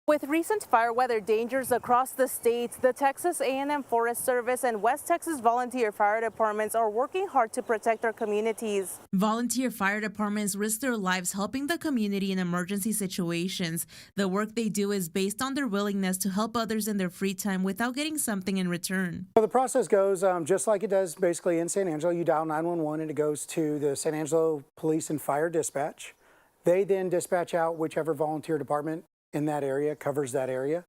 With recent fire weather dangers across the state, the Texas A&M Forest Service and West Texas volunteer fire departments are working hard to protect their communities. Volunteer fire departments risk their lives helping the community in emergency situations. The work they do is based on their willingness to help others in their free time without getting something in return. So the process goes just like it does basically in San Angelo. You dial 911 and it goes to the San Angelo Police and Fire Dispatch. They then dispatch out whichever volunteer department in that area covers that area.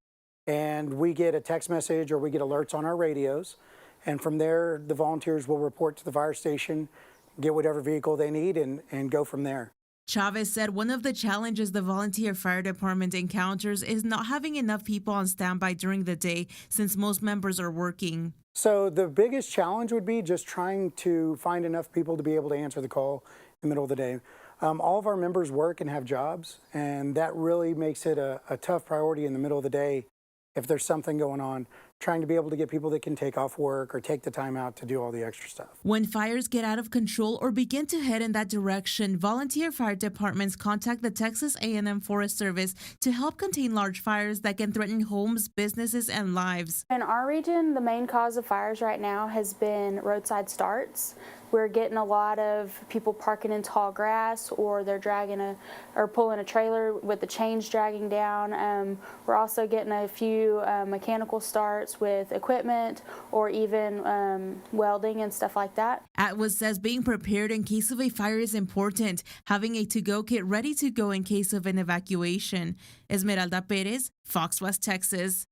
And we get a text message or we get alerts on our radios. And from there, the volunteers will report to the fire station, get whatever vehicle they need and go from there. Chavez said one of the challenges the volunteer fire department encounters is not having enough people on standby during the day since most members are working. So the biggest challenge would be just trying to find enough people to be able to answer the call in the middle of the day. All of our members work and have jobs, and that really makes it a tough priority in the middle of the day if there's something going on, trying to be able to get people that can take off work or take the time out to do all the extra stuff. When fires get out of control or begin to head in that direction, volunteer fire departments contact the Texas A&M Forest Service to help contain large fires that can threaten homes, businesses, and lives. In our region, the main cause of fires right now has been roadside starts. We're getting a lot of people parking in tall grass, or they're or pulling a trailer with the chains dragging down. We're also getting a few mechanical starts with equipment or even welding and stuff like that. Atwood says being prepared in case of a fire is important, having a to-go kit ready to go in case of an evacuation. Esmeralda Perez, Fox West Texas.